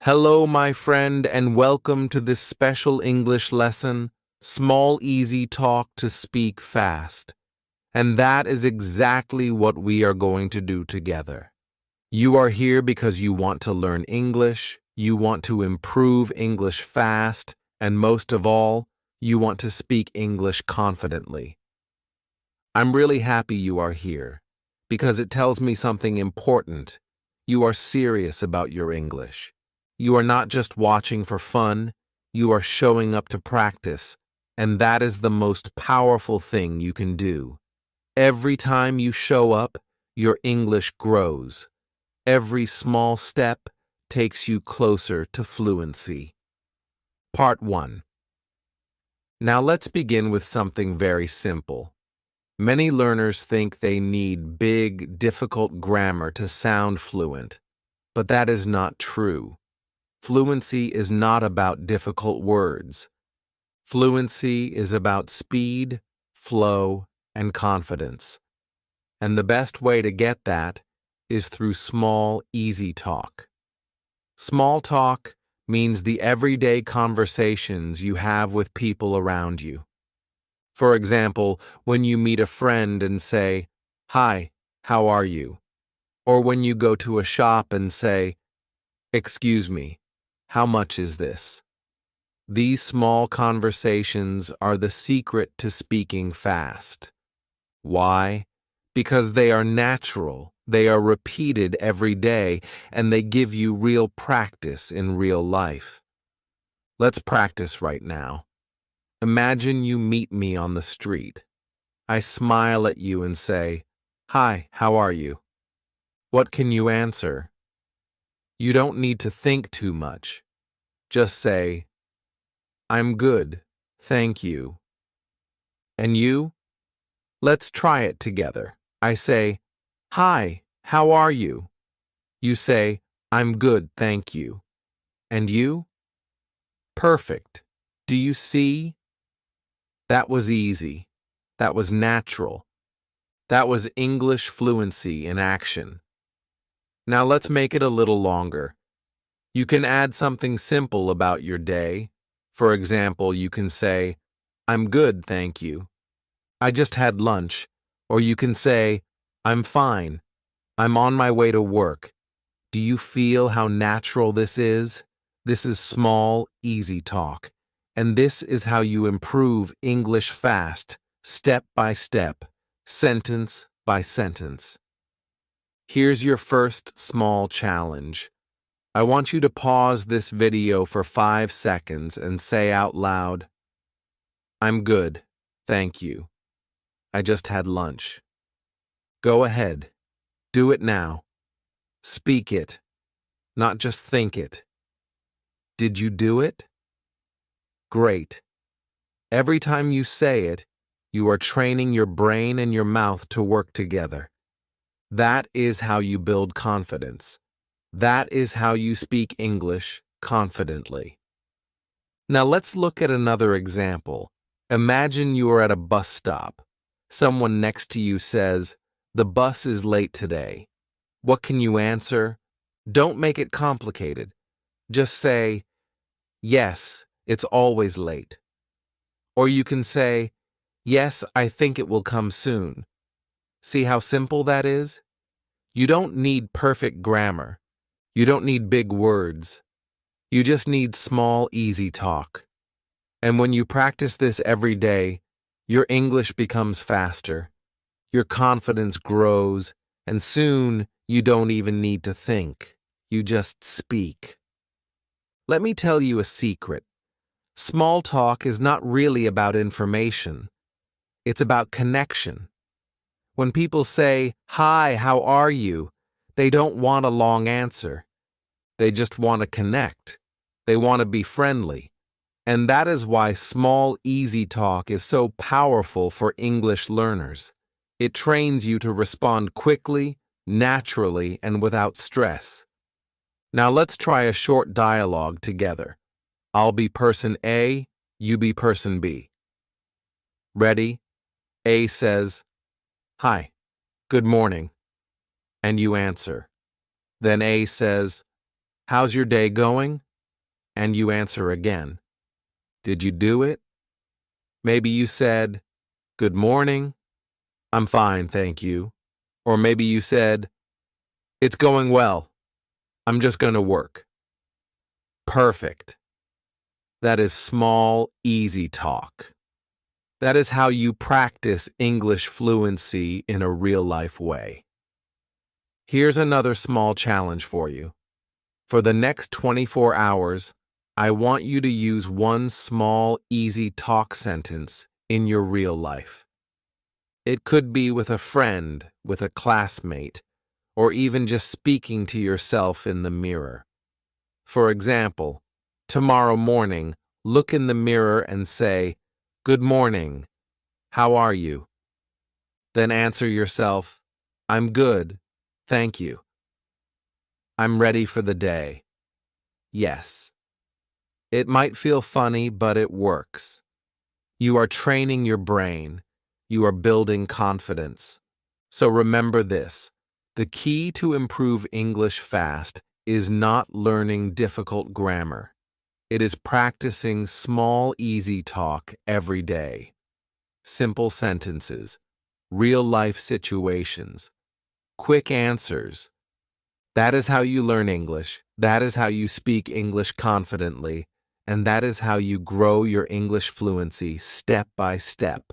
Hello, my friend, and welcome to this special English lesson, Small Easy Talk to Speak Fast. And that is exactly what we are going to do together. You are here because you want to learn English, you want to improve English fast, and most of all, you want to speak English confidently. I'm really happy you are here, because it tells me something important. You are serious about your English. You are not just watching for fun, you are showing up to practice, and that is the most powerful thing you can do. Every time you show up, your English grows. Every small step takes you closer to fluency. Part 1. Now let's begin with something very simple. Many learners think they need big, difficult grammar to sound fluent, but that is not true. Fluency is not about difficult words. Fluency is about speed, flow, and confidence. And the best way to get that is through small, easy talk. Small talk means the everyday conversations you have with people around you. For example, when you meet a friend and say, "Hi, how are you?" Or when you go to a shop and say, "Excuse me, how much is this?" These small conversations are the secret to speaking fast. Why? Because they are natural, they are repeated every day, and they give you real practice in real life. Let's practice right now. Imagine you meet me on the street. I smile at you and say, "Hi, how are you?" What can you answer? You don't need to think too much. Just say, "I'm good, thank you." And you? Let's try it together. I say, "Hi, how are you?" You say, "I'm good, thank you." And you? Perfect. Do you see? That was easy. That was natural. That was English fluency in action. Now let's make it a little longer. You can add something simple about your day. For example, you can say, "I'm good, thank you. I just had lunch." Or you can say, "I'm fine. I'm on my way to work." Do you feel how natural this is? This is small, easy talk. And this is how you improve English fast, step by step, sentence by sentence. Here's your first small challenge. I want you to pause this video for 5 seconds and say out loud, "I'm good, thank you. I just had lunch." Go ahead. Do it now. Speak it, not just think it. Did you do it? Great. Every time you say it, you are training your brain and your mouth to work together. That is how you build confidence. That is how you speak English confidently. Now let's look at another example. Imagine you are at a bus stop. Someone next to you says, "The bus is late today." What can you answer? Don't make it complicated. Just say, "Yes, it's always late." Or you can say, "Yes, I think it will come soon." See how simple that is? You don't need perfect grammar. You don't need big words. You just need small, easy talk. And when you practice this every day, your English becomes faster, your confidence grows, and soon you don't even need to think. You just speak. Let me tell you a secret. Small talk is not really about information. It's about connection. When people say, "Hi, how are you?" they don't want a long answer. They just want to connect. They want to be friendly. And that is why small, easy talk is so powerful for English learners. It trains you to respond quickly, naturally, and without stress. Now let's try a short dialogue together. I'll be person A, you be person B. Ready? A says, "Hi, good morning." And you answer. Then A says, How's your day going? And you answer again. Did you do it? Maybe you said, Good morning. I'm fine, thank you. Or maybe you said, It's going well. I'm just going to work. Perfect. That is small, easy talk. That is how you practice English fluency in a real-life way. Here's another small challenge for you. For the next 24 hours, I want you to use one small, easy talk sentence in your real life. It could be with a friend, with a classmate, or even just speaking to yourself in the mirror. For example, tomorrow morning, look in the mirror and say, Good morning. How are you? Then answer yourself, I'm good, thank you. I'm ready for the day. Yes. It might feel funny, but it works. You are training your brain. You are building confidence. So remember this. The key to improve English fast is not learning difficult grammar. It is practicing small, easy talk every day. Simple sentences, real-life situations, quick answers. That is how you learn English. That is how you speak English confidently. And that is how you grow your English fluency step by step.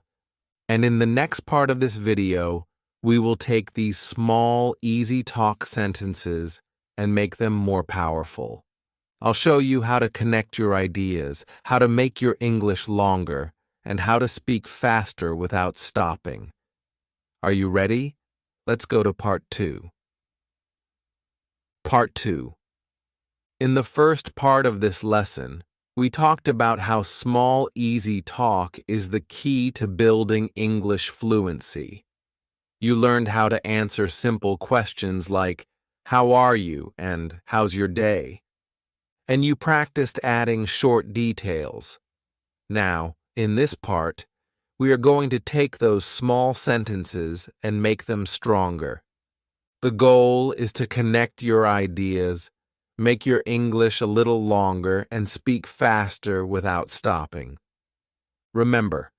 And in the next part of this video, we will take these small, easy talk sentences and make them more powerful. I'll show you how to connect your ideas, how to make your English longer, and how to speak faster without stopping. Are you ready? Let's go to part 2. Part 2. In the first part of this lesson, we talked about how small, easy talk is the key to building English fluency. You learned how to answer simple questions like, How are you? And how's your day? And you practiced adding short details. Now, in this part, we are going to take those small sentences and make them stronger. The goal is to connect your ideas, make your English a little longer, and speak faster without stopping. Remember,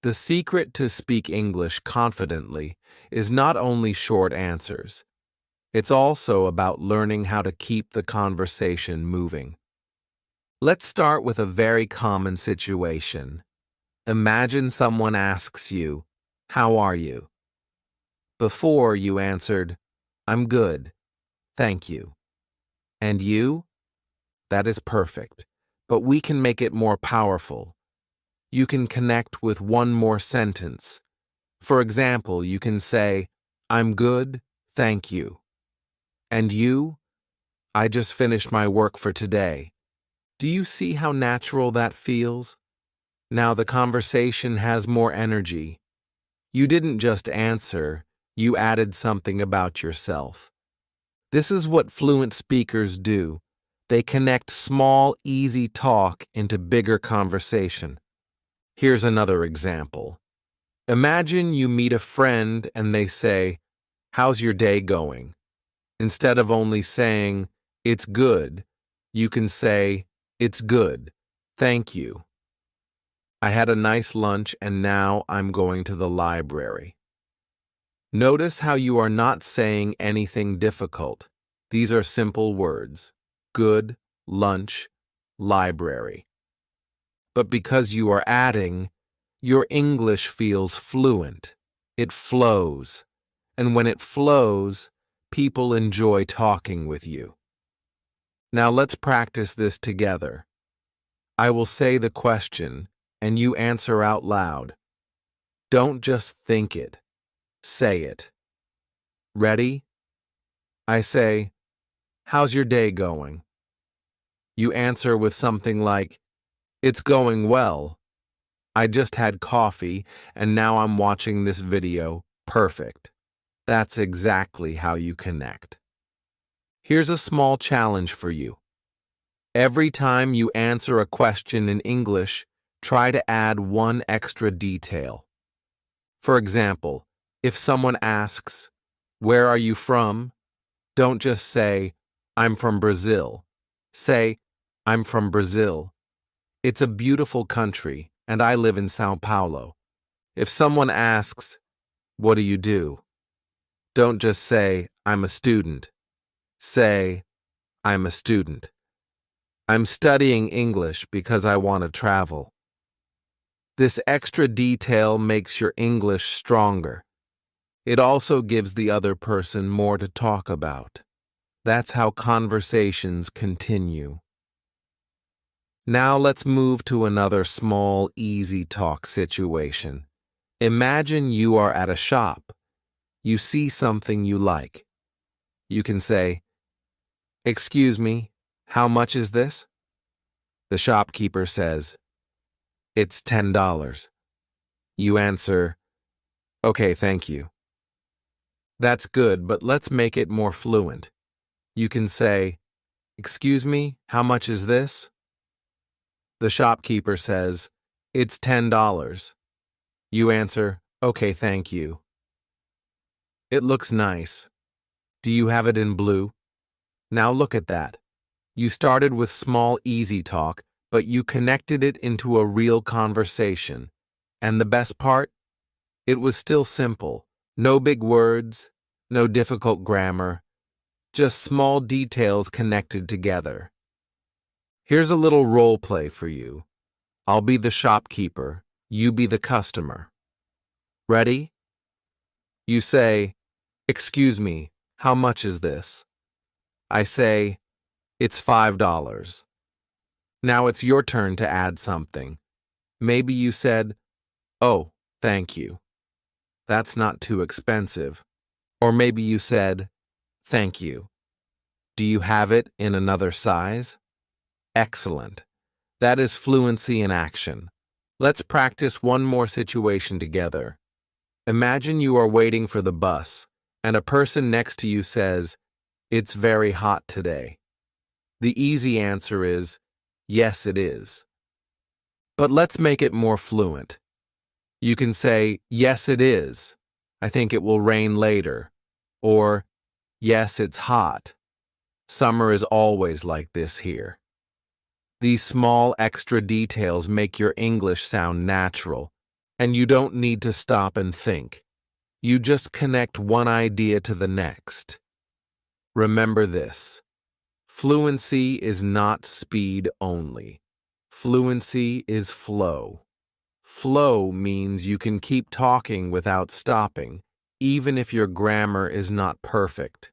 the secret to speak English confidently is not only short answers. It's also about learning how to keep the conversation moving. Let's start with a very common situation. Imagine someone asks you, How are you? Before you answered, I'm good, thank you. And you? That is perfect, but we can make it more powerful. You can connect with one more sentence. For example, you can say, I'm good, thank you. And you? I just finished my work for today. Do you see how natural that feels? Now the conversation has more energy. You didn't just answer, you added something about yourself. This is what fluent speakers do. They connect small, easy talk into bigger conversation. Here's another example. Imagine you meet a friend and they say, How's your day going? Instead of only saying, It's good, you can say, It's good, thank you. I had a nice lunch and now I'm going to the library. Notice how you are not saying anything difficult. These are simple words. Good, lunch, library. But because you are adding, your English feels fluent. It flows. And when it flows, people enjoy talking with you. Now let's practice this together. I will say the question, and you answer out loud. Don't just think it. Say it. Ready? I say, How's your day going? You answer with something like, It's going well. I just had coffee, and now I'm watching this video. Perfect. That's exactly how you connect. Here's a small challenge for you. Every time you answer a question in English, try to add one extra detail. For example, if someone asks, Where are you from? Don't just say, I'm from Brazil. Say, I'm from Brazil. It's a beautiful country, and I live in Sao Paulo. If someone asks, what do you do? Don't just say, I'm a student. Say, I'm a student. I'm studying English because I want to travel. This extra detail makes your English stronger. It also gives the other person more to talk about. That's how conversations continue. Now let's move to another small, easy talk situation. Imagine you are at a shop. You see something you like. You can say, "Excuse me, how much is this?" The shopkeeper says, "It's $10. You answer, "Okay, thank you." That's good, but let's make it more fluent. You can say, "Excuse me, how much is this?" The shopkeeper says, "It's $10. You answer, "Okay, thank you." It looks nice. Do you have it in blue? Now look at that. You started with small, easy talk, but you connected it into a real conversation. And the best part? It was still simple. No big words, no difficult grammar, just small details connected together. Here's a little role play for you. I'll be the shopkeeper, you be the customer. Ready? You say, "Excuse me, how much is this?" I say, "It's $5. Now it's your turn to add something. Maybe you said, "Oh, thank you. That's not too expensive." Or maybe you said, "Thank you. Do you have it in another size?" Excellent. That is fluency in action. Let's practice one more situation together. Imagine you are waiting for the bus, and a person next to you says, "It's very hot today." The easy answer is, "Yes, it is." But let's make it more fluent. You can say, "Yes, it is. I think it will rain later." Or, "Yes, it's hot. Summer is always like this here." These small extra details make your English sound natural, and you don't need to stop and think. You just connect one idea to the next. Remember this. Fluency is not speed only. Fluency is flow. Flow means you can keep talking without stopping, even if your grammar is not perfect.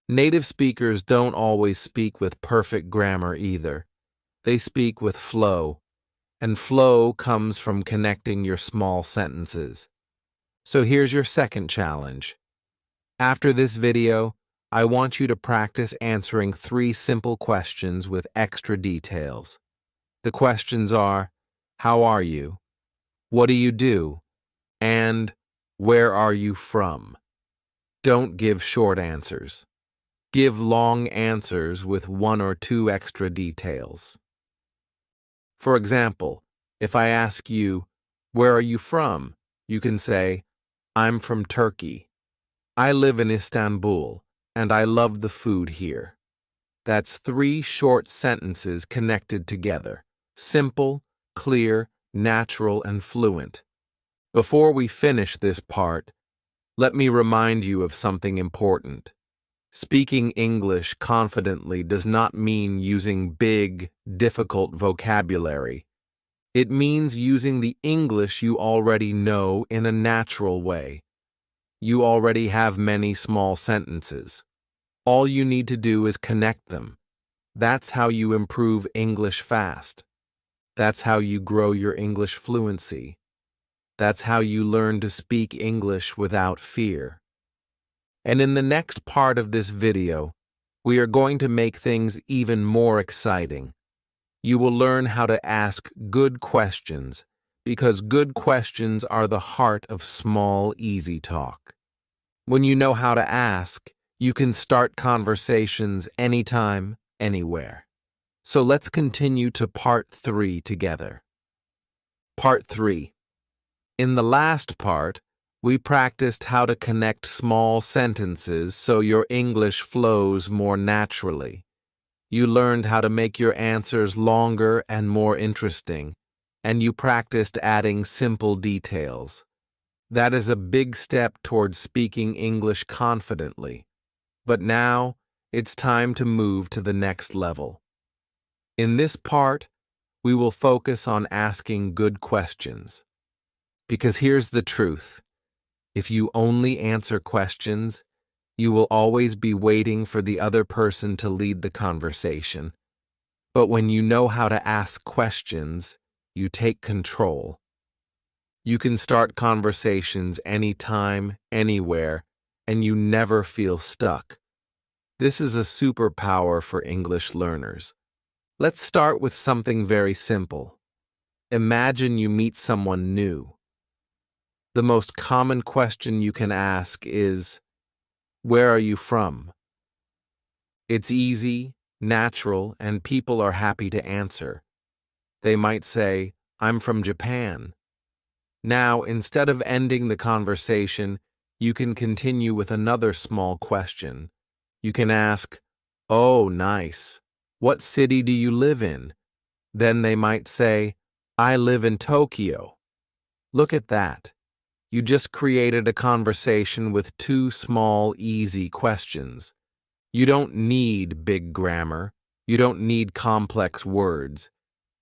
Native speakers don't always speak with perfect grammar either. They speak with flow, and flow comes from connecting your small sentences. So here's your second challenge. After this video, I want you to practice answering 3 simple questions with extra details. The questions are, how are you? What do you do? And where are you from? Don't give short answers. Give long answers with 1 or 2 extra details. For example, if I ask you, where are you from? You can say, I'm from Turkey. I live in Istanbul, and I love the food here. That's 3 short sentences connected together. Simple, clear, natural, and fluent. Before we finish this part, let me remind you of something important. Speaking English confidently does not mean using big, difficult vocabulary. It means using the English you already know in a natural way. You already have many small sentences. All you need to do is connect them. That's how you improve English fast. That's how you grow your English fluency. That's how you learn to speak English without fear. And in the next part of this video, we are going to make things even more exciting. You will learn how to ask good questions, because good questions are the heart of small, easy talk. When you know how to ask, you can start conversations anytime, anywhere. So let's continue to part 3 together. Part 3. In the last part, we practiced how to connect small sentences so your English flows more naturally. You learned how to make your answers longer and more interesting, and you practiced adding simple details. That is a big step towards speaking English confidently. But now, it's time to move to the next level. In this part, we will focus on asking good questions. Because here's the truth. If you only answer questions, you will always be waiting for the other person to lead the conversation. But when you know how to ask questions, you take control. You can start conversations anytime, anywhere, and you never feel stuck. This is a superpower for English learners. Let's start with something very simple. Imagine you meet someone new. The most common question you can ask is, "Where are you from?" It's easy, natural, and people are happy to answer. They might say, "I'm from Japan." Now, instead of ending the conversation, you can continue with another small question. You can ask, "Oh, nice. What city do you live in?" Then they might say, "I live in Tokyo." Look at that. You just created a conversation with two small, easy questions. You don't need big grammar. You don't need complex words.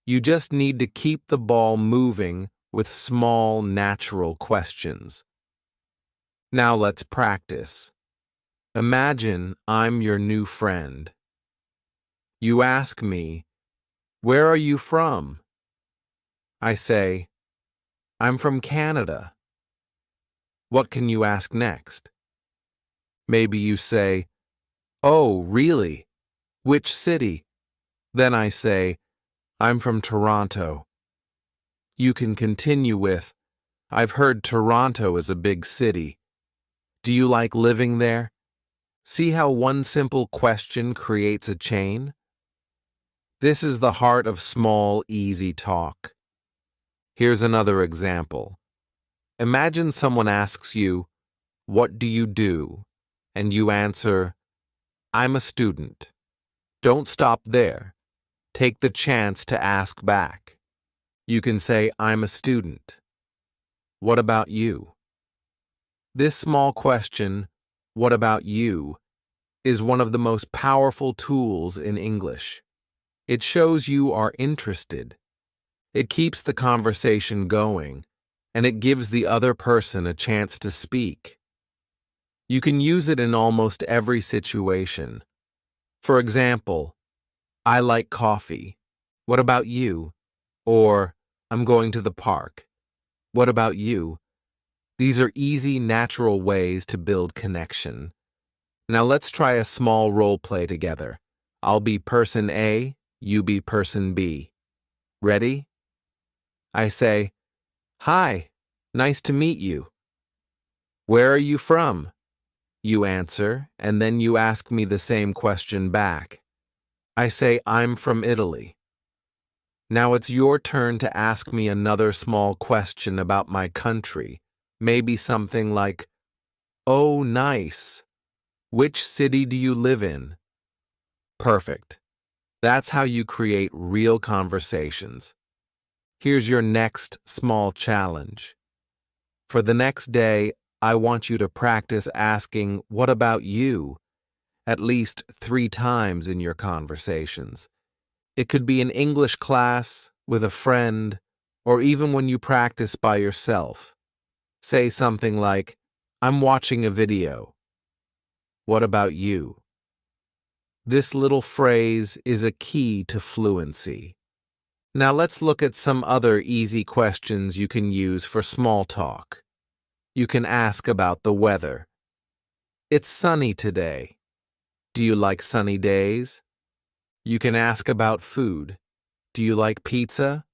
You just need to keep the ball moving with small, natural questions. Now let's practice. Imagine I'm your new friend. You ask me, "Where are you from?" I say, "I'm from Canada." What can you ask next? Maybe you say, "Oh, really? Which city?" Then I say, "I'm from Toronto." You can continue with, "I've heard Toronto is a big city. Do you like living there?" See how one simple question creates a chain? This is the heart of small, easy talk. Here's another example. Imagine someone asks you, "What do you do?" And you answer, "I'm a student." Don't stop there. Take the chance to ask back. You can say, "I'm a student." What about you? This small question, "What about you?" is one of the most powerful tools in English. It shows you are interested. It keeps the conversation going, and it gives the other person a chance to speak. You can use it in almost every situation. For example, "I like coffee. What about you?" Or, "I'm going to the park. What about you?" These are easy, natural ways to build connection. Now let's try a small role play together. I'll be person A, you be person B. Ready? I say, "Hi, nice to meet you." "Where are you from?" You answer, and then you ask me the same question back. I say, "I'm from Italy." Now it's your turn to ask me another small question about my country. Maybe something like, "Oh, nice. Which city do you live in?" Perfect. That's how you create real conversations. Here's your next small challenge. For the next day, I want you to practice asking, "What about you?" at least 3 times in your conversations. It could be in English class, with a friend, or even when you practice by yourself. Say something like, "I'm watching a video. What about you?" This little phrase is a key to fluency. Now let's look at some other easy questions you can use for small talk. You can ask about the weather. "It's sunny today. Do you like sunny days?" You can ask about food. "Do you like pizza?"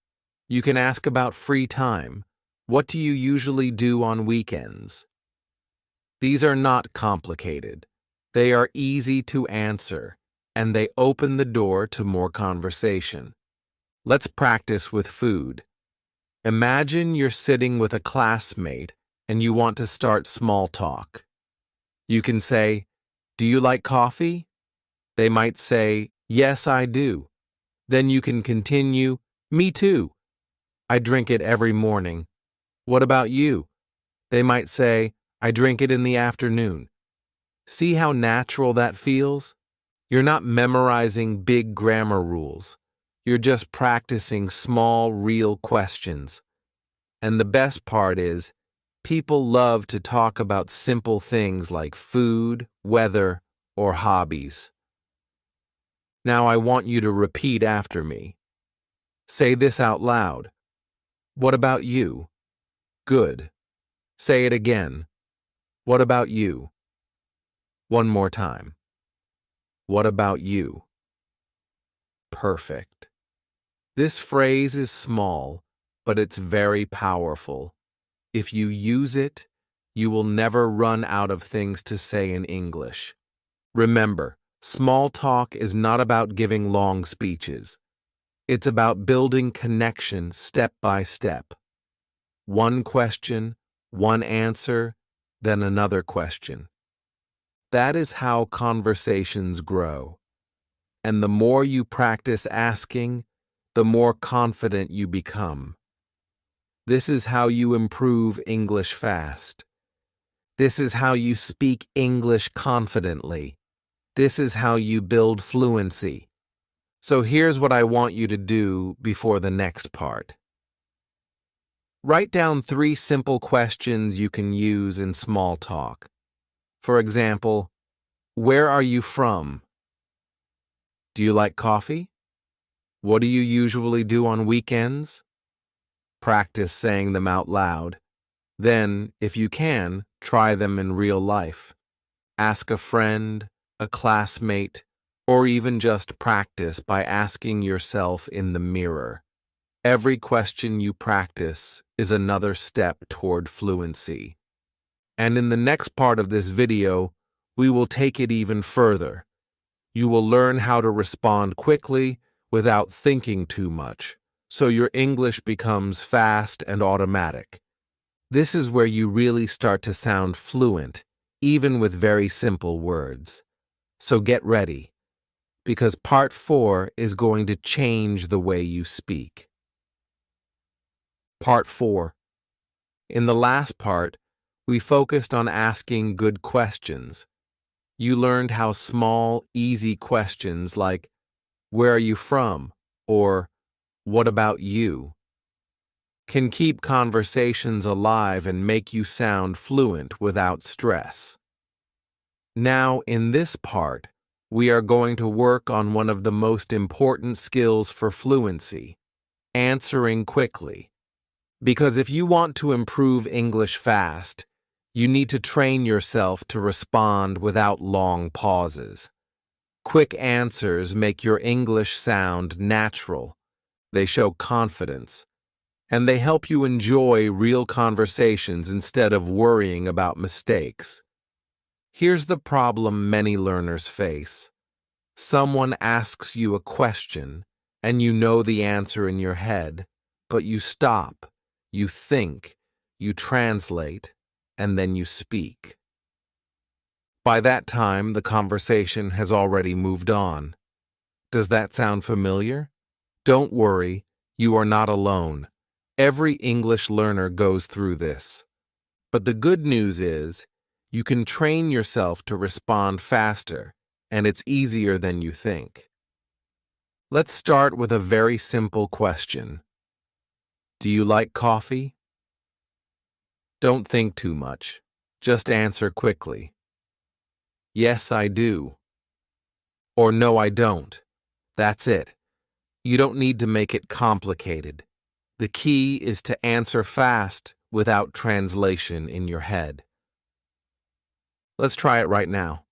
You can ask about free time. "What do you usually do on weekends?" These are not complicated. They are easy to answer, and they open the door to more conversation. Let's practice with food. Imagine you're sitting with a classmate and you want to start small talk. You can say, "Do you like coffee?" They might say, "Yes, I do." Then you can continue, "Me too. I drink it every morning. What about you?" They might say, "I drink it in the afternoon." See how natural that feels? You're not memorizing big grammar rules. You're just practicing small, real questions. And the best part is, people love to talk about simple things like food, weather, or hobbies. Now I want you to repeat after me. Say this out loud. What about you? Good. Say it again. What about you? One more time. What about you? Perfect. This phrase is small, but it's very powerful. If you use it, you will never run out of things to say in English. Remember, small talk is not about giving long speeches. It's about building connection step by step. One question, one answer, then another question. That is how conversations grow. And the more you practice asking, the more confident you become. This is how you improve English fast. This is how you speak English confidently. This is how you build fluency. So here's what I want you to do before the next part. Write down 3 simple questions you can use in small talk. For example, where are you from? Do you like coffee? What do you usually do on weekends? Practice saying them out loud. Then, if you can, try them in real life. Ask a friend, a classmate, or even just practice by asking yourself in the mirror. Every question you practice is another step toward fluency. And in the next part of this video, we will take it even further. You will learn how to respond quickly without thinking too much, so your English becomes fast and automatic. This is where you really start to sound fluent, even with very simple words. So get ready, because part 4 is going to change the way you speak. Part 4. In the last part, we focused on asking good questions. You learned how small, easy questions like, "Where are you from?" or "What about you?" can keep conversations alive and make you sound fluent without stress. Now, in this part, we are going to work on one of the most important skills for fluency, answering quickly. Because if you want to improve English fast, you need to train yourself to respond without long pauses. Quick answers make your English sound natural. They show confidence, and they help you enjoy real conversations instead of worrying about mistakes. Here's the problem many learners face. Someone asks you a question, and you know the answer in your head, but you stop. You think, you translate, and then you speak. By that time, the conversation has already moved on. Does that sound familiar? Don't worry, you are not alone. Every English learner goes through this. But the good news is, you can train yourself to respond faster, and it's easier than you think. Let's start with a very simple question. Do you like coffee? Don't think too much. Just answer quickly. Yes, I do. Or no, I don't. That's it. You don't need to make it complicated. The key is to answer fast without translation in your head. Let's try it right now.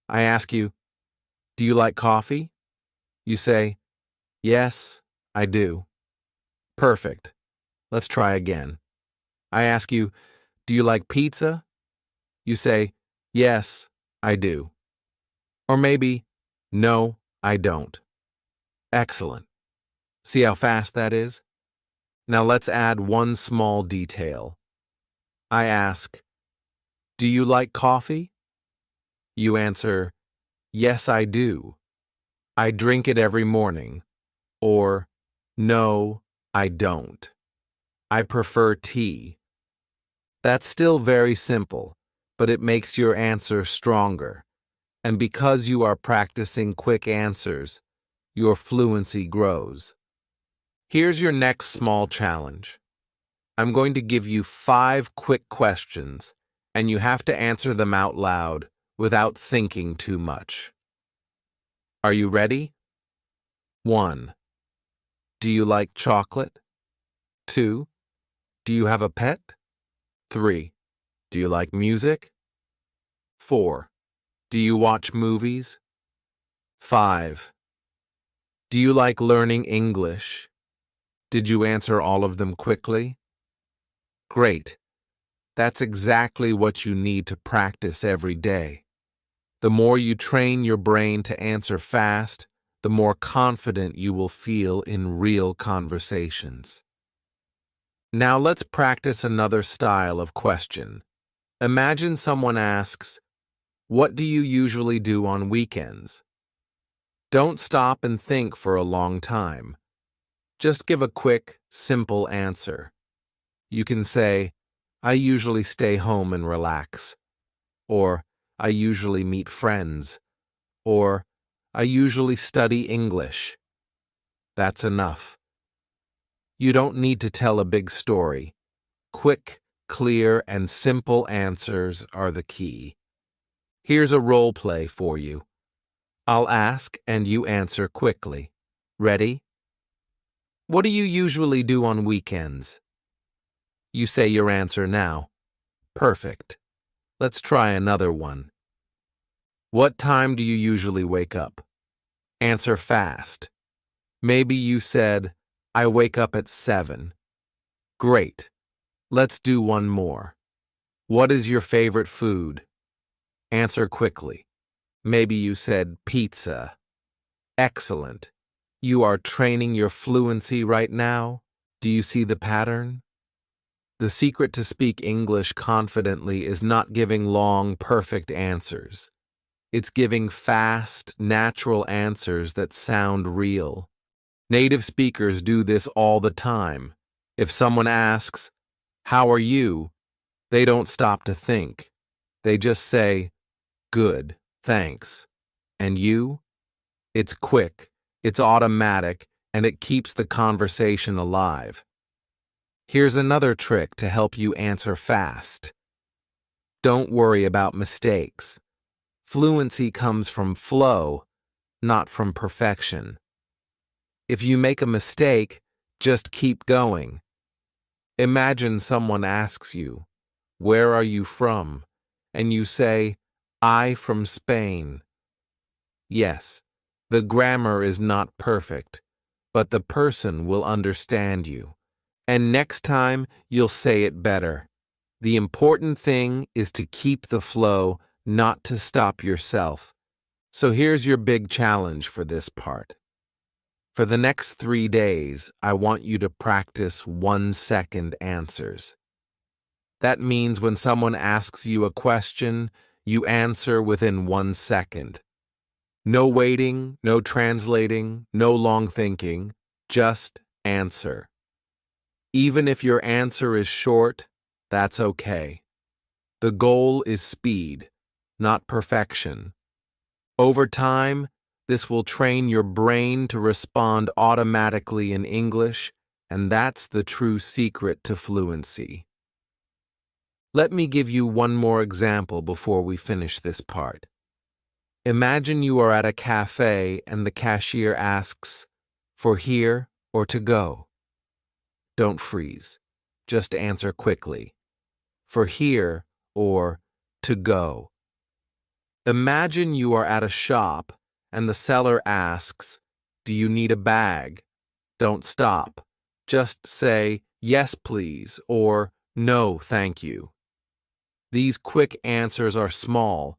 I ask you, do you like coffee? You say, yes, I do. Perfect. Let's try again. I ask you, do you like pizza? You say, yes, I do. Or maybe, no, I don't. Excellent. See how fast that is? Now let's add one small detail. I ask, "Do you like coffee?" You answer, "Yes, I do. I drink it every morning." Or, "No, I don't. I prefer tea." That's still very simple, but it makes your answer stronger. And because you are practicing quick answers, your fluency grows. Here's your next small challenge. I'm going to give you 5 quick questions, and you have to answer them out loud without thinking too much. Are you ready? 1. Do you like chocolate? 2. Do you have a pet? 3. Do you like music? 4. Do you watch movies? 5. Do you like learning English? Did you answer all of them quickly? Great. That's exactly what you need to practice every day. The more you train your brain to answer fast, the more confident you will feel in real conversations. Now let's practice another style of question. Imagine someone asks, "What do you usually do on weekends?" Don't stop and think for a long time. Just give a quick, simple answer. You can say, "I usually stay home and relax," or "I usually meet friends," or "I usually study English." That's enough. You don't need to tell a big story. Quick, clear, and simple answers are the key. Here's a role play for you. I'll ask and you answer quickly. Ready? What do you usually do on weekends? You say your answer now. Perfect. Let's try another one. What time do you usually wake up? Answer fast. Maybe you said, "I wake up at 7. Great. Let's do one more. What is your favorite food? Answer quickly. Maybe you said pizza. Excellent. You are training your fluency right now. Do you see the pattern? The secret to speak English confidently is not giving long, perfect answers. It's giving fast, natural answers that sound real. Native speakers do this all the time. If someone asks, "How are you?" they don't stop to think. They just say, "Good, thanks." And you? It's quick, it's automatic, and it keeps the conversation alive. Here's another trick to help you answer fast. Don't worry about mistakes. Fluency comes from flow, not from perfection. If you make a mistake, just keep going. Imagine someone asks you, "Where are you from?" And you say, "I from Spain." Yes, the grammar is not perfect, but the person will understand you. And next time, you'll say it better. The important thing is to keep the flow, not to stop yourself. So here's your big challenge for this part. For the next 3 days, I want you to practice 1-second answers. That means when someone asks you a question, you answer within 1 second. No waiting, no translating, no long thinking, just answer. Even if your answer is short, that's okay. The goal is speed, not perfection. Over time, this will train your brain to respond automatically in English, and that's the true secret to fluency. Let me give you one more example before we finish this part. Imagine you are at a cafe and the cashier asks, "For here or to go?" Don't freeze. Just answer quickly. For here or to go. Imagine you are at a shop and the seller asks, "Do you need a bag?" Don't stop. Just say, "Yes, please," or "No, thank you." These quick answers are small,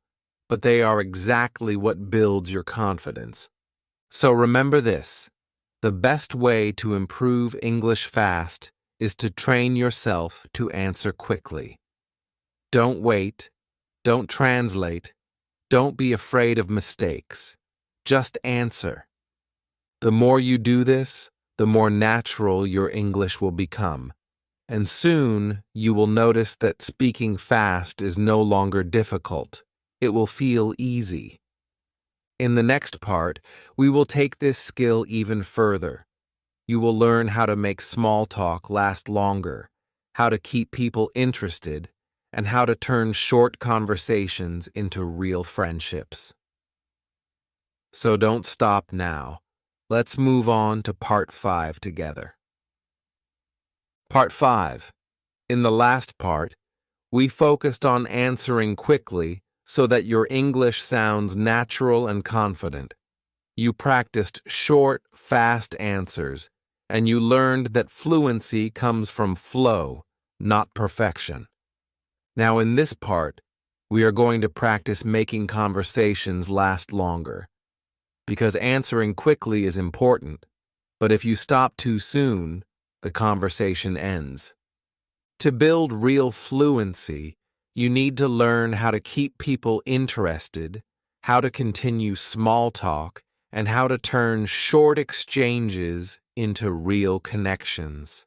but they are exactly what builds your confidence. So remember this: the best way to improve English fast is to train yourself to answer quickly. Don't wait. Don't translate. Don't be afraid of mistakes. Just answer. The more you do this, the more natural your English will become. And soon you will notice that speaking fast is no longer difficult. It will feel easy. In the next part, we will take this skill even further. You will learn how to make small talk last longer, how to keep people interested, and how to turn short conversations into real friendships. So don't stop now. Let's move on to Part 5 together. Part 5. In the last part, we focused on answering quickly so that your English sounds natural and confident. You practiced short, fast answers, and you learned that fluency comes from flow, not perfection. Now in this part, we are going to practice making conversations last longer. Because answering quickly is important, but if you stop too soon, the conversation ends. To build real fluency, you need to learn how to keep people interested, how to continue small talk, and how to turn short exchanges into real connections.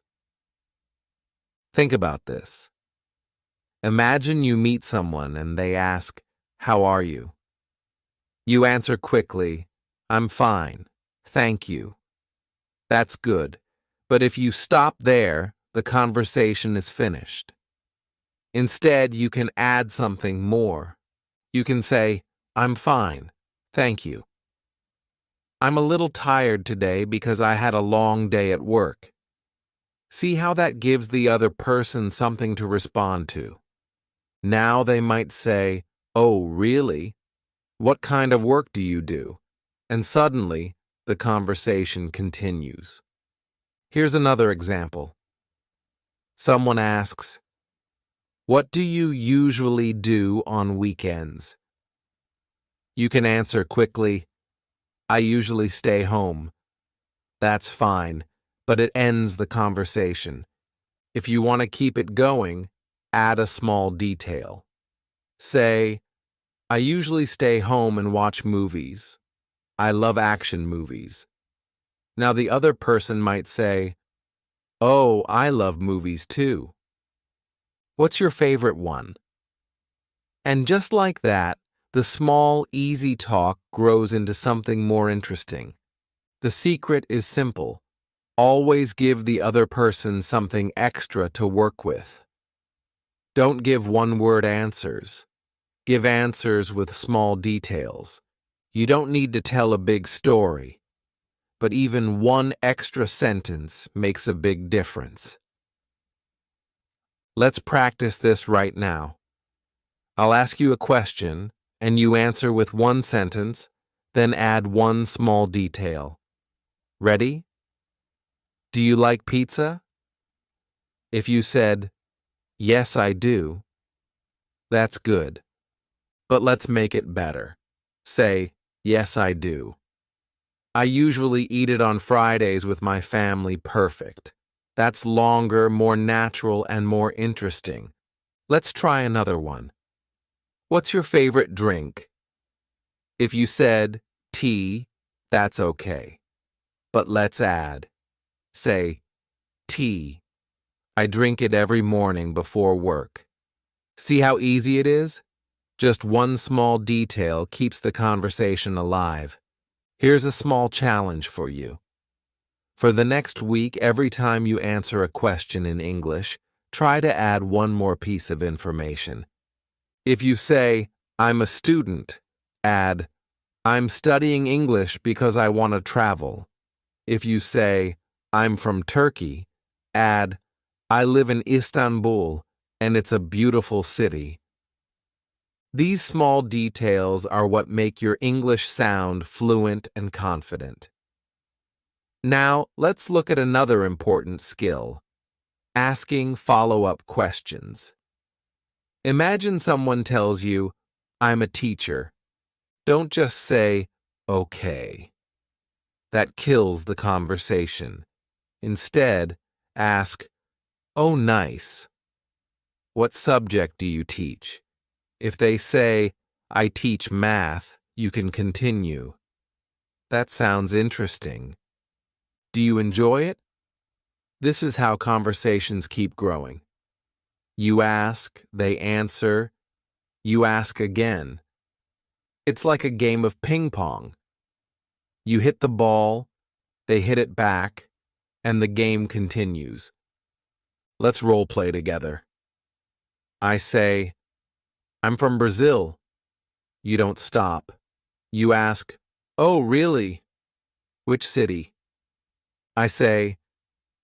Think about this. Imagine you meet someone and they ask, "How are you?" You answer quickly, "I'm fine, thank you." That's good, but if you stop there, the conversation is finished. Instead, you can add something more. You can say, "I'm fine, thank you. I'm a little tired today because I had a long day at work." See how that gives the other person something to respond to. Now they might say, "Oh, really? What kind of work do you do?" And suddenly, the conversation continues. Here's another example. Someone asks, "What do you usually do on weekends?" You can answer quickly, "I usually stay home." That's fine, but it ends the conversation. If you want to keep it going, add a small detail. Say, "I usually stay home and watch movies. I love action movies." Now the other person might say, "Oh, I love movies too. What's your favorite one?" And just like that, the small, easy talk grows into something more interesting. The secret is simple. Always give the other person something extra to work with. Don't give one-word answers. Give answers with small details. You don't need to tell a big story, but even one extra sentence makes a big difference. Let's practice this right now. I'll ask you a question, and you answer with one sentence, then add one small detail. Ready? Do you like pizza? If you said, "Yes, I do," that's good. But let's make it better. Say, "Yes, I do. I usually eat it on Fridays with my family." Perfect. That's longer, more natural, and more interesting. Let's try another one. What's your favorite drink? If you said tea, that's okay. But let's add. Say, "Tea. I drink it every morning before work." See how easy it is? Just one small detail keeps the conversation alive. Here's a small challenge for you. For the next week, every time you answer a question in English, try to add one more piece of information. If you say, "I'm a student," add, "I'm studying English because I want to travel." If you say, "I'm from Turkey," add, "I live in Istanbul, and it's a beautiful city." These small details are what make your English sound fluent and confident. Now, let's look at another important skill: asking follow-up questions. Imagine someone tells you, "I'm a teacher." Don't just say, "Okay." That kills the conversation. Instead, ask, "Oh, nice. What subject do you teach? If they say, I teach math, you can continue. That sounds interesting. Do you enjoy it? This is how conversations keep growing. You ask, they answer, you ask again. It's like a game of ping pong. You hit the ball, they hit it back, and the game continues. Let's role play together. I say, I'm from Brazil. You don't stop. You ask, oh, really? Which city? I say,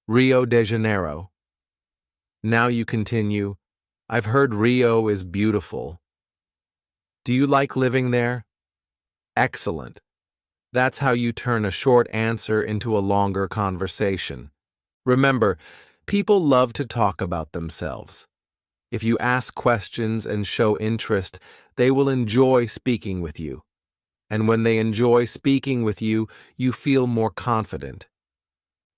Rio de Janeiro. Now you continue, I've heard Rio is beautiful. Do you like living there? Excellent. That's how you turn a short answer into a longer conversation. Remember, people love to talk about themselves. If you ask questions and show interest, they will enjoy speaking with you. And when they enjoy speaking with you, you feel more confident.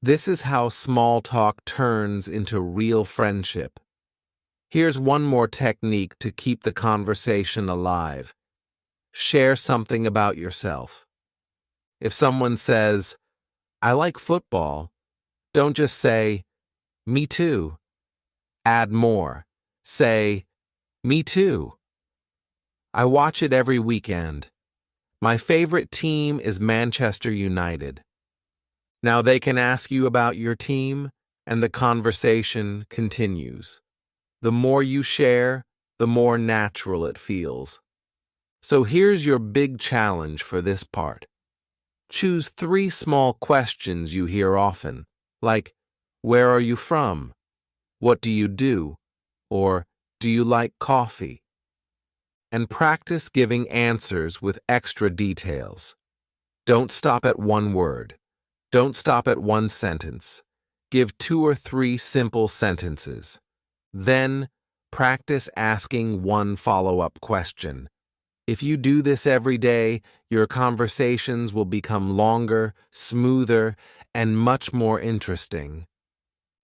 This is how small talk turns into real friendship. Here's one more technique to keep the conversation alive. Share something about yourself. If someone says, I like football, don't just say, me too. Add more. Say, me too. I watch it every weekend. My favorite team is Manchester United. Now they can ask you about your team, and the conversation continues. The more you share, the more natural it feels. So here's your big challenge for this part. Choose 3 small questions you hear often, like, where are you from? What do you do? Or, do you like coffee? And practice giving answers with extra details. Don't stop at one word. Don't stop at one sentence. Give 2 or 3 simple sentences. Then, practice asking one follow-up question. If you do this every day, your conversations will become longer, smoother, and much more interesting.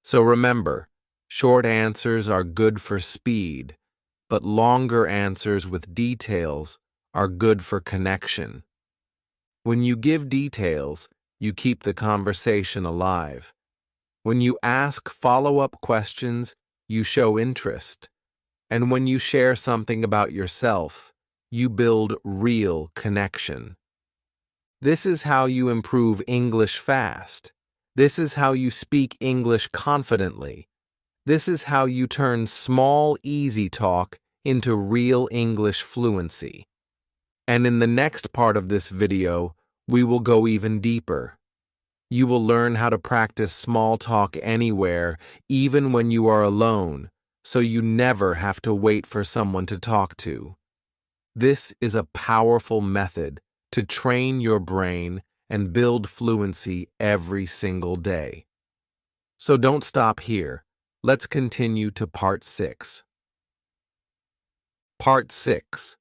So remember, short answers are good for speed, but longer answers with details are good for connection. When you give details, you keep the conversation alive. When you ask follow-up questions, you show interest. And when you share something about yourself, you build real connection. This is how you improve English fast. This is how you speak English confidently. This is how you turn small, easy talk into real English fluency. And in the next part of this video, we will go even deeper. You will learn how to practice small talk anywhere, even when you are alone, so you never have to wait for someone to talk to. This is a powerful method to train your brain and build fluency every single day. So don't stop here. Let's continue to Part 6. Part 6.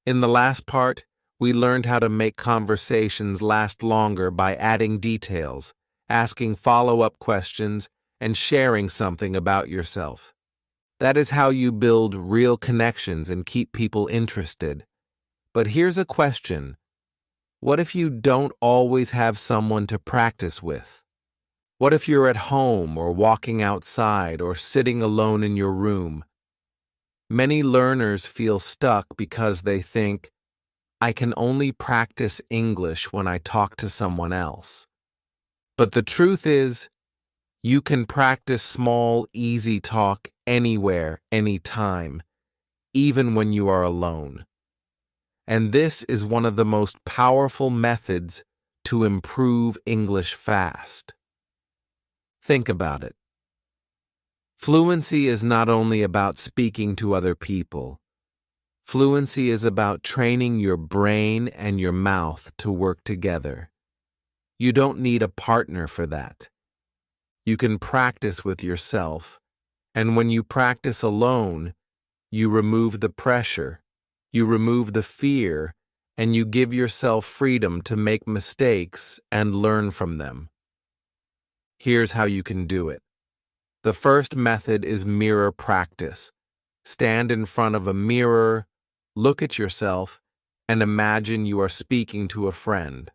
In the last part, we learned how to make conversations last longer by adding details, asking follow-up questions, and sharing something about yourself. That is how you build real connections and keep people interested. But here's a question. What if you don't always have someone to practice with? What if you're at home or walking outside or sitting alone in your room? Many learners feel stuck because they think, I can only practice English when I talk to someone else. But the truth is, you can practice small, easy talk anywhere, anytime, even when you are alone. And this is one of the most powerful methods to improve English fast. Think about it. Fluency is not only about speaking to other people. Fluency is about training your brain and your mouth to work together. You don't need a partner for that. You can practice with yourself, and when you practice alone, you remove the pressure, you remove the fear, and you give yourself freedom to make mistakes and learn from them. Here's how you can do it. The first method is mirror practice. Stand in front of a mirror, look at yourself, and imagine you are speaking to a friend.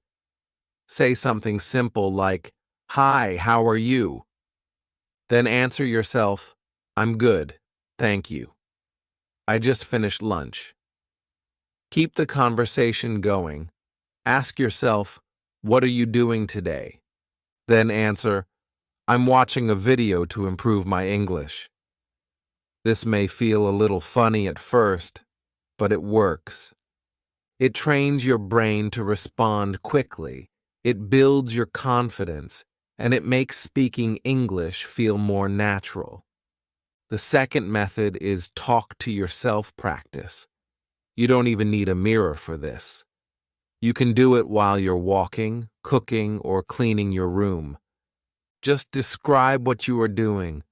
Say something simple like, "Hi, how are you?" Then answer yourself, "I'm good, thank you. I just finished lunch." Keep the conversation going. Ask yourself, "What are you doing today?" Then answer, "I'm watching a video to improve my English." This may feel a little funny at first, but it works. It trains your brain to respond quickly, it builds your confidence, and it makes speaking English feel more natural. The second method is talk to yourself practice. You don't even need a mirror for this. You can do it while you're walking, cooking, or cleaning your room. Just describe what you are doing.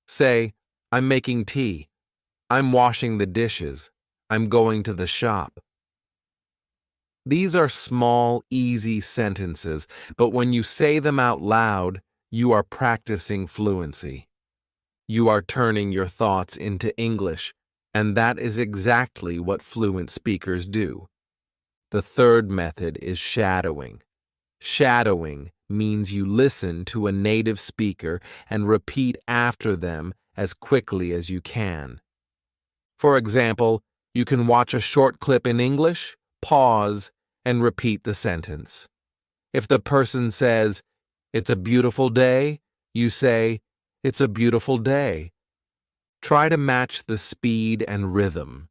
Say, "I'm making tea. I'm washing the dishes. I'm going to the shop." These are small, easy sentences, but when you say them out loud, you are practicing fluency. You are turning your thoughts into English, and that is exactly what fluent speakers do. The third method is shadowing. Shadowing means you listen to a native speaker and repeat after them as quickly as you can. For example, you can watch a short clip in English, pause, and repeat the sentence. If the person says, "It's a beautiful day," you say, "It's a beautiful day." Try to match the speed and rhythm.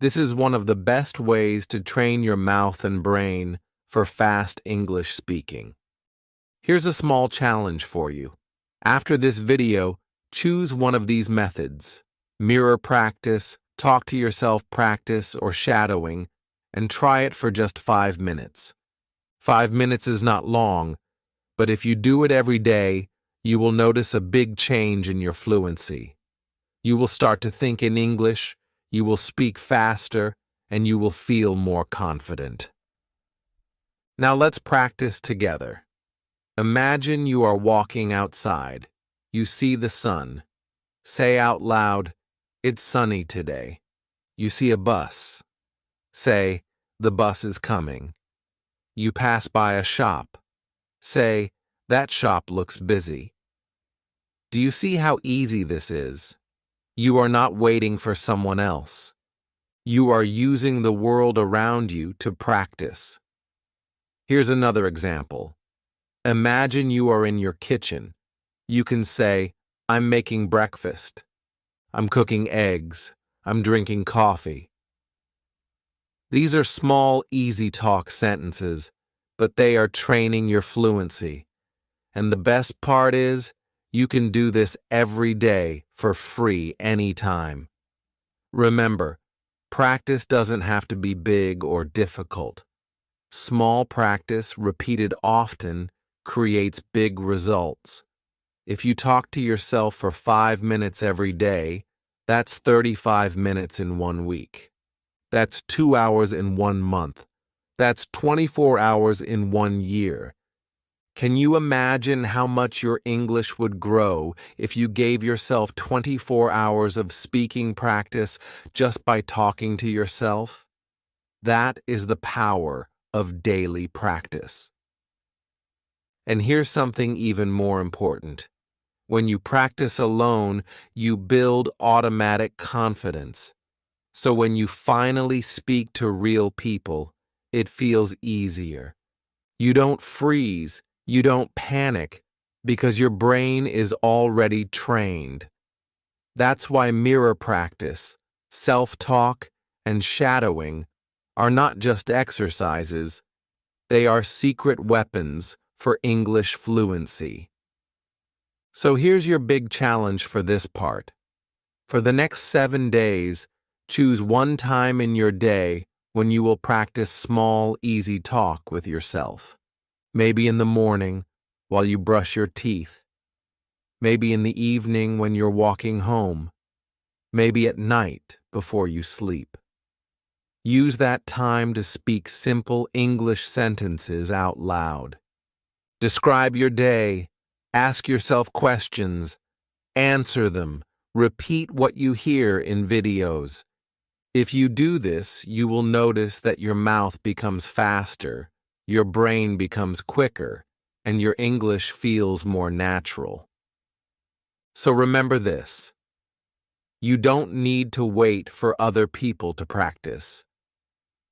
This is one of the best ways to train your mouth and brain for fast English speaking. Here's a small challenge for you. After this video, choose one of these methods: mirror practice, talk to yourself practice, or shadowing, and try it for just 5 minutes. 5 minutes is not long, but if you do it every day, you will notice a big change in your fluency. You will start to think in English, you will speak faster, and you will feel more confident. Now let's practice together. Imagine you are walking outside. You see the sun. Say out loud, "It's sunny today." You see a bus. Say, "The bus is coming." You pass by a shop. Say, "That shop looks busy." Do you see how easy this is? You are not waiting for someone else. You are using the world around you to practice. Here's another example. Imagine you are in your kitchen. You can say, "I'm making breakfast. I'm cooking eggs. I'm drinking coffee." These are small, easy talk sentences, but they are training your fluency. And the best part is, you can do this every day for free anytime. Remember, practice doesn't have to be big or difficult. Small practice, repeated often, creates big results. If you talk to yourself for 5 minutes every day, that's 35 minutes in 1 week. That's 2 hours in 1 month. That's 24 hours in 1 year. Can you imagine how much your English would grow if you gave yourself 24 hours of speaking practice just by talking to yourself? That is the power of daily practice. And here's something even more important. When you practice alone, you build automatic confidence. So when you finally speak to real people, it feels easier. You don't freeze, you don't panic, because your brain is already trained. That's why mirror practice, self-talk, and shadowing are not just exercises, they are secret weapons for English fluency. So here's your big challenge for this part. For the next 7 days, choose one time in your day when you will practice small, easy talk with yourself. Maybe in the morning, while you brush your teeth. Maybe in the evening when you're walking home. Maybe at night before you sleep. Use that time to speak simple English sentences out loud. Describe your day, ask yourself questions, answer them, Repeat what you hear in videos. If you do this, you will notice that your mouth becomes faster, your brain becomes quicker, and your English feels more natural. So remember this. You don't need to wait for other people to practice.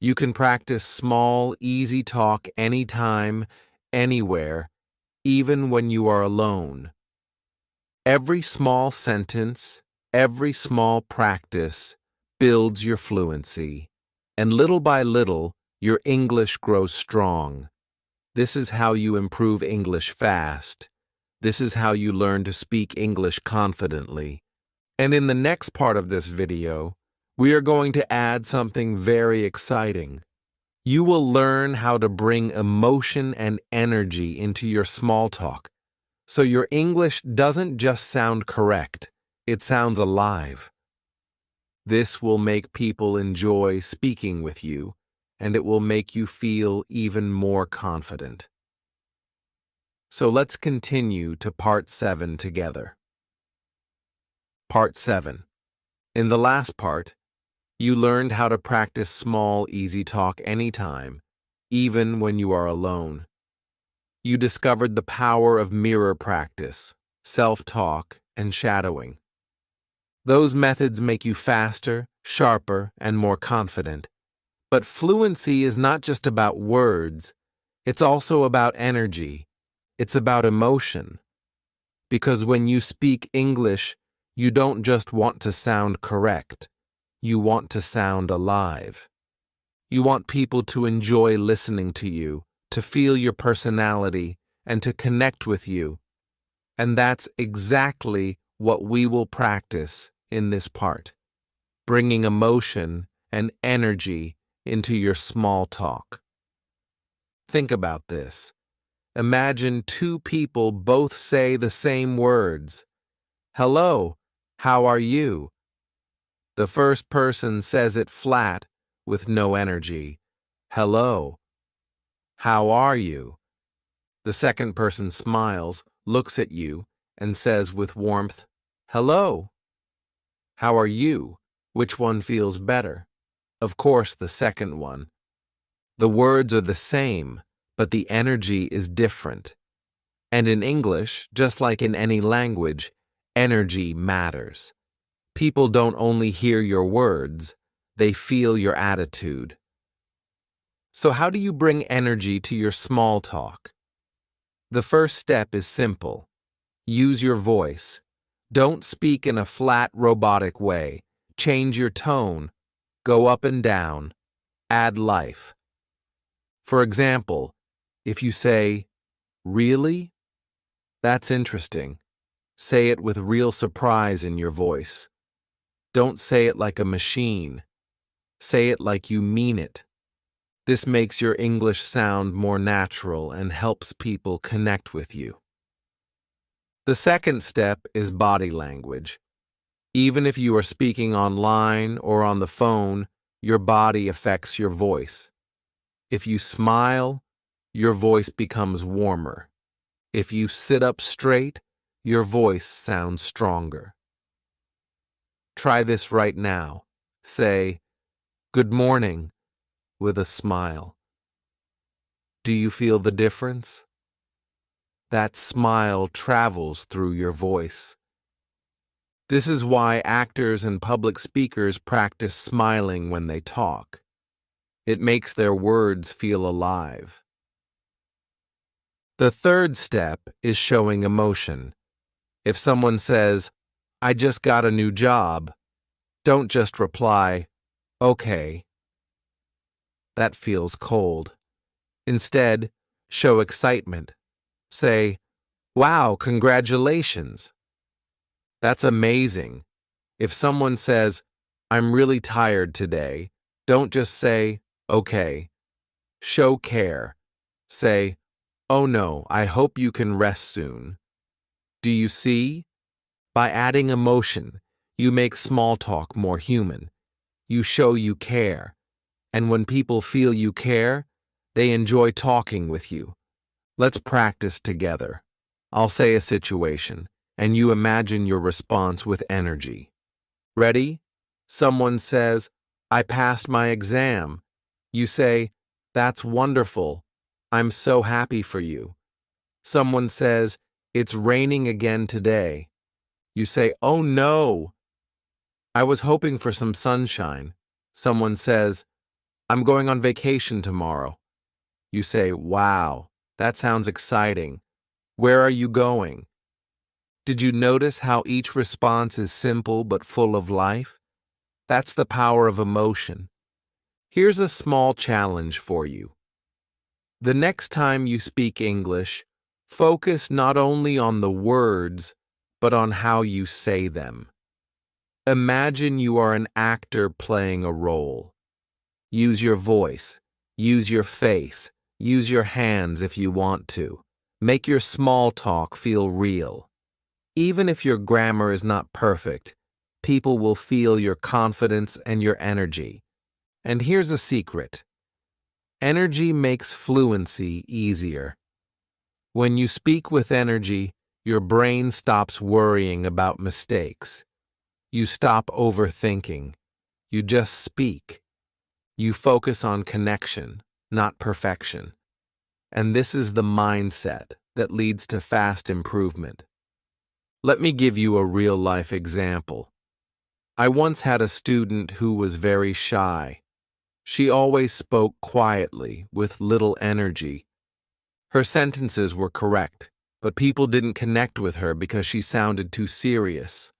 You can practice small, easy talk anytime, anywhere, even when you are alone. Every small sentence, every small practice builds your fluency, and little by little, your English grows strong. This is how you improve English fast. This is how you learn to speak English confidently. And in the next part of this video, we are going to add something very exciting. You will learn how to bring emotion and energy into your small talk, so your English doesn't just sound correct, it sounds alive. This will make people enjoy speaking with you, and it will make you feel even more confident. So let's continue to Part 7 together. Part 7. In the last part, you learned how to practice small, easy talk anytime, even when you are alone. You discovered the power of mirror practice, self-talk, and shadowing. Those methods make you faster, sharper, and more confident. But fluency is not just about words, it's also about energy. It's about emotion. Because when you speak English, you don't just want to sound correct. You want to sound alive. You want people to enjoy listening to you, to feel your personality, and to connect with you. And that's exactly what we will practice in this part, bringing emotion and energy into your small talk. Think about this. Imagine two people both say the same words. Hello, how are you? The first person says it flat, with no energy. Hello, how are you? The second person smiles, looks at you, and says with warmth, Hello. How are you? Which one feels better? Of course, the second one. The words are the same, but the energy is different. And in English, just like in any language, energy matters. People don't only hear your words, they feel your attitude. So how do you bring energy to your small talk? The first step is simple. Use your voice. Don't speak in a flat, robotic way. Change your tone. Go up and down. Add life. For example, if you say, Really? That's interesting. Say it with real surprise in your voice. Don't say it like a machine. Say it like you mean it. This makes your English sound more natural and helps people connect with you. The second step is body language. Even if you are speaking online or on the phone, your body affects your voice. If you smile, your voice becomes warmer. If you sit up straight, your voice sounds stronger. Try this right now. Say, Good morning, with a smile. Do you feel the difference? That smile travels through your voice. This is why actors and public speakers practice smiling when they talk. It makes their words feel alive. The third step is showing emotion. If someone says, I just got a new job, don't just reply, okay. That feels cold. Instead, show excitement. Say, wow, congratulations. That's amazing. If someone says, I'm really tired today, don't just say, okay. Show care. Say, oh no, I hope you can rest soon. Do you see? By adding emotion, you make small talk more human. You show you care. And when people feel you care, they enjoy talking with you. Let's practice together. I'll say a situation. and you imagine your response with energy. Ready? Someone says, "I passed my exam." You say, "That's wonderful. I'm so happy for you." Someone says, "It's raining again today." You say, "Oh no, I was hoping for some sunshine." Someone says, "I'm going on vacation tomorrow." You say, "Wow, that sounds exciting. Where are you going?" Did you notice how each response is simple but full of life? That's the power of emotion. Here's a small challenge for you. The next time you speak English, focus not only on the words, but on how you say them. Imagine you are an actor playing a role. Use your voice, use your face, use your hands if you want to. Make your small talk feel real. Even if your grammar is not perfect, people will feel your confidence and your energy. And here's a secret. Energy makes fluency easier. When you speak with energy, your brain stops worrying about mistakes. You stop overthinking. You just speak. You focus on connection, not perfection. And this is the mindset that leads to fast improvement. Let me give you a real-life example. I once had a student who was very shy. She always spoke quietly, with little energy. Her sentences were correct, but people didn't connect with her because she sounded too serious.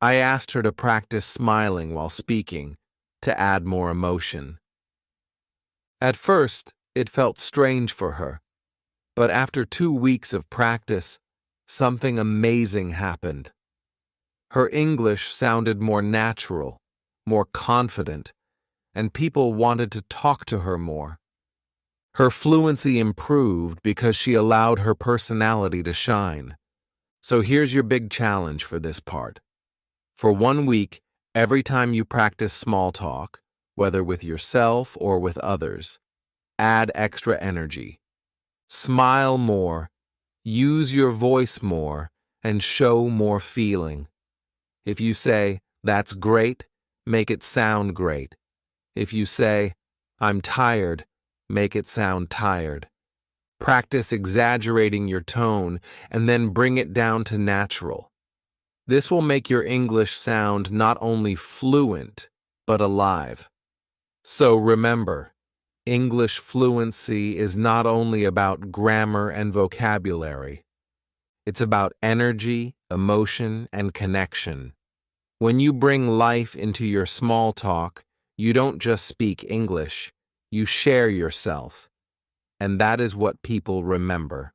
I asked her to practice smiling while speaking, to add more emotion. At first, it felt strange for her, but after 2 weeks of practice, something amazing happened. Her English sounded more natural, more confident, and people wanted to talk to her more. Her fluency improved because she allowed her personality to shine. So here's your big challenge for this part. For 1 week, every time you practice small talk, whether with yourself or with others, add extra energy. Smile more, use your voice more, and show more feeling. If you say, "That's great," make it sound great. If you say, "I'm tired," make it sound tired. Practice exaggerating your tone and then bring it down to natural. This will make your English sound not only fluent, but alive. So remember, English fluency is not only about grammar and vocabulary. It's about energy, emotion, and connection. When you bring life into your small talk, you don't just speak English, you share yourself. And that is what people remember.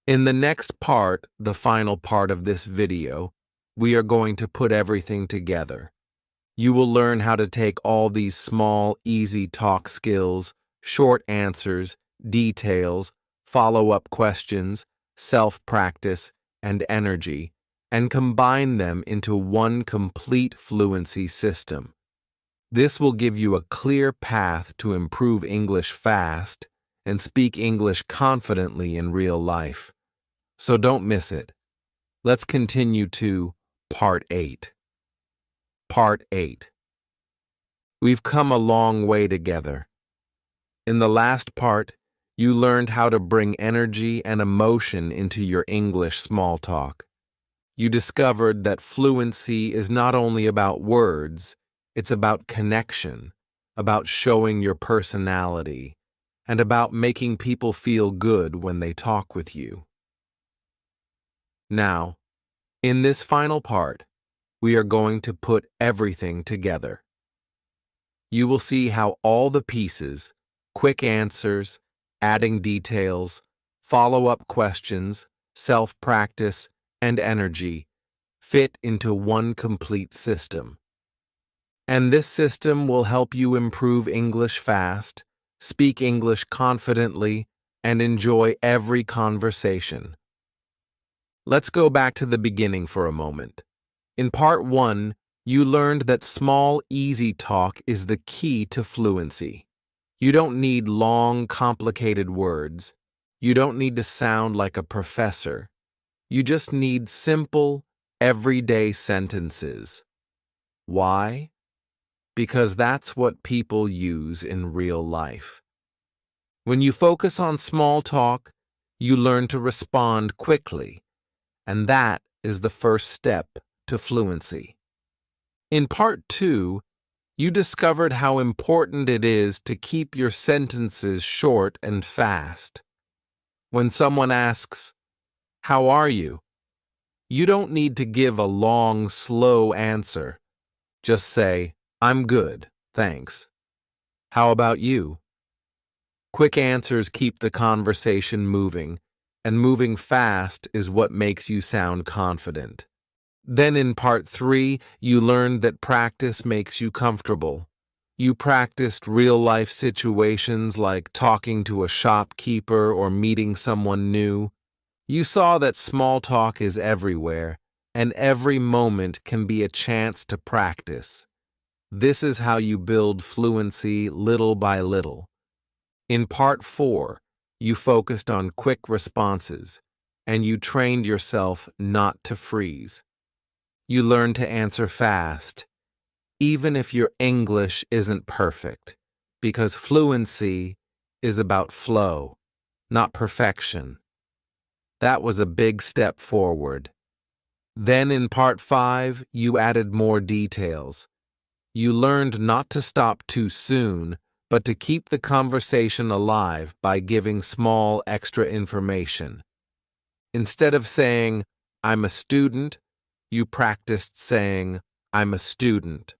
In the next part, the final part of this video, we are going to put everything together. You will learn how to take all these small, easy talk skills, short answers, details, follow-up questions, self-practice, and energy, and combine them into one complete fluency system. This will give you a clear path to improve English fast and speak English confidently in real life. So don't miss it. Let's continue to Part 8. Part 8. We've come a long way together. In the last part, you learned how to bring energy and emotion into your English small talk. You discovered that fluency is not only about words, it's about connection, about showing your personality, and about making people feel good when they talk with you. Now, in this final part, we are going to put everything together. You will see how all the pieces, quick answers, adding details, follow-up questions, self-practice, and energy fit into one complete system. And this system will help you improve English fast, speak English confidently, and enjoy every conversation. Let's go back to the beginning for a moment. In Part 1, you learned that small, easy talk is the key to fluency. You don't need long, complicated words. You don't need to sound like a professor. You just need simple, everyday sentences. Why? Because that's what people use in real life. When you focus on small talk, you learn to respond quickly, and that is the first step to fluency. In part 2, you discovered how important it is to keep your sentences short and fast. When someone asks, "How are you?" you don't need to give a long, slow answer. Just say, "I'm good, thanks. How about you?" Quick answers keep the conversation moving, and moving fast is what makes you sound confident. Then in part 3, you learned that practice makes you comfortable. You practiced real-life situations like talking to a shopkeeper or meeting someone new. You saw that small talk is everywhere, and every moment can be a chance to practice. This is how you build fluency little by little. In part 4, you focused on quick responses, and you trained yourself not to freeze. You learned to answer fast, even if your English isn't perfect, because fluency is about flow, not perfection. That was a big step forward. Then in part 5, you added more details. You learned not to stop too soon, but to keep the conversation alive by giving small extra information. Instead of saying, "I'm a student," you practiced saying, "I'm a student.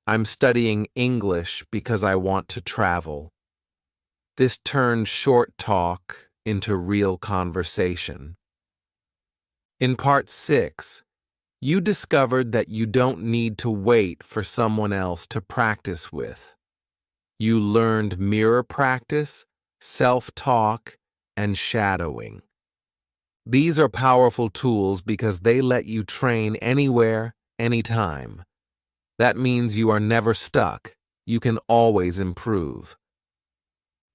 I'm studying English because I want to travel." This turned short talk into real conversation. In part 6, you discovered that you don't need to wait for someone else to practice with. You learned mirror practice, self-talk, and shadowing. These are powerful tools because they let you train anywhere, anytime. That means you are never stuck. You can always improve.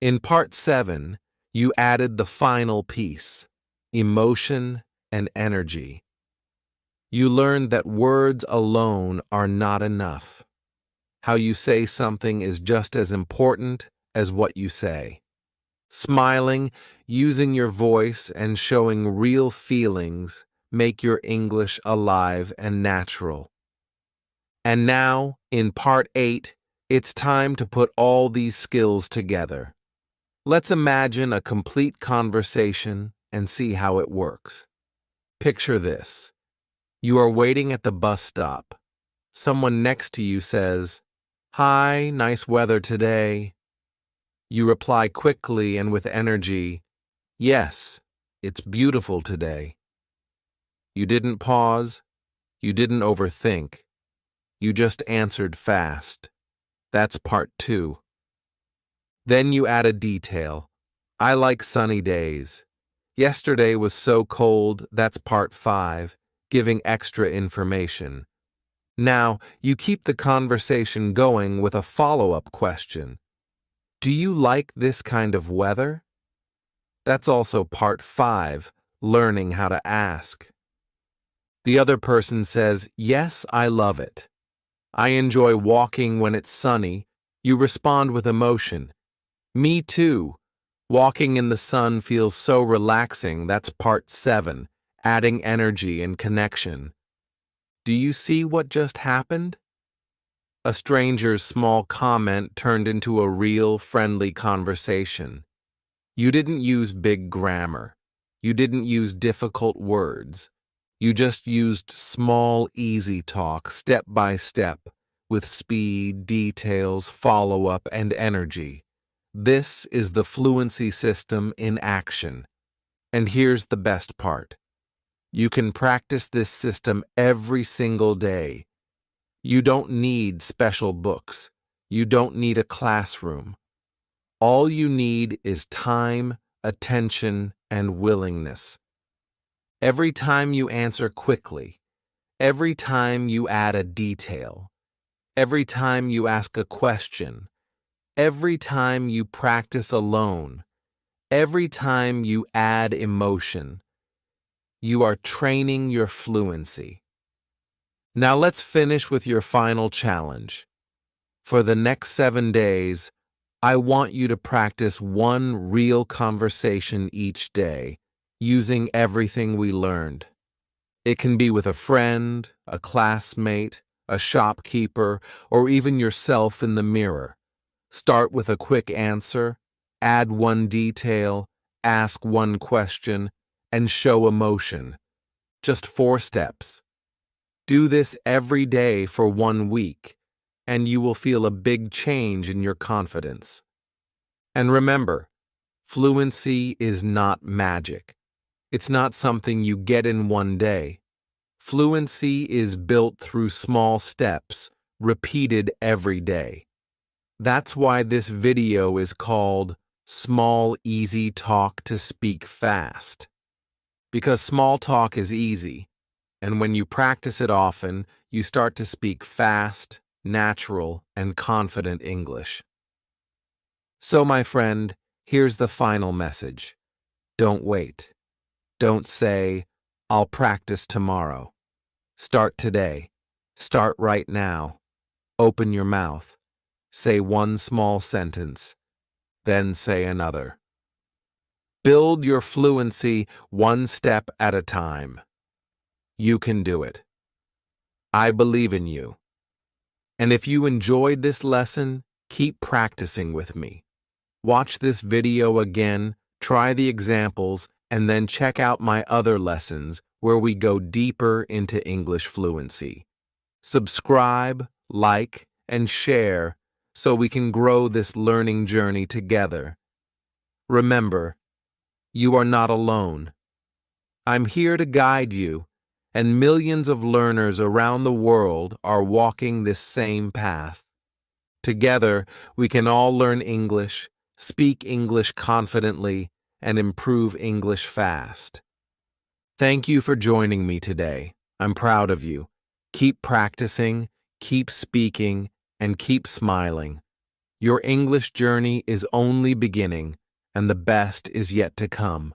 In part 7, you added the final piece, emotion and energy. You learned that words alone are not enough. How you say something is just as important as what you say. Smiling, using your voice, and showing real feelings make your English alive and natural. And now, in part 8, it's time to put all these skills together. Let's imagine a complete conversation and see how it works. Picture this. You are waiting at the bus stop. Someone next to you says, "Hi, nice weather today." You reply quickly and with energy, "Yes, it's beautiful today." You didn't pause. You didn't overthink. You just answered fast. That's part 2. Then you add a detail. "I like sunny days. Yesterday was so cold." That's part 5, giving extra information. Now, you keep the conversation going with a follow-up question. "Do you like this kind of weather?" That's also part 5, learning how to ask. The other person says, "Yes, I love it. I enjoy walking when it's sunny." You respond with emotion. "Me too. Walking in the sun feels so relaxing." That's part 7, adding energy and connection. Do you see what just happened? A stranger's small comment turned into a real, friendly conversation. You didn't use big grammar. You didn't use difficult words. You just used small, easy talk, step by step, with speed, details, follow-up, and energy. This is the fluency system in action. And here's the best part. You can practice this system every single day. You don't need special books. You don't need a classroom. All you need is time, attention, and willingness. Every time you answer quickly, every time you add a detail, every time you ask a question, every time you practice alone, every time you add emotion, You are training your fluency. Now let's finish with your final challenge. For the next 7 days, I want you to practice one real conversation each day, using everything we learned. It can be with a friend, a classmate, a shopkeeper, or even yourself in the mirror. Start with a quick answer, add one detail, ask one question, and show emotion. Just 4 steps. Do this every day for 1 week, and you will feel a big change in your confidence. And remember, fluency is not magic. It's not something you get in one day. Fluency is built through small steps, repeated every day. That's why this video is called Small Easy Talk to Speak Fast. Because small talk is easy, and when you practice it often, you start to speak fast, natural, and confident English. So, my friend, here's the final message. Don't wait. Don't say, I'll practice tomorrow. Start today. Start right now. Open your mouth. Say one small sentence. Then say another. Build your fluency one step at a time. You can do it. I believe in you. And if you enjoyed this lesson, keep practicing with me. Watch this video again, try the examples, and then check out my other lessons where we go deeper into English fluency. Subscribe, like, and share so we can grow this learning journey together. Remember, you are not alone. I'm here to guide you, and millions of learners around the world are walking this same path. Together, we can all learn English, speak English confidently, and improve English fast. Thank you for joining me today. I'm proud of you. Keep practicing, keep speaking, and keep smiling. Your English journey is only beginning, and the best is yet to come.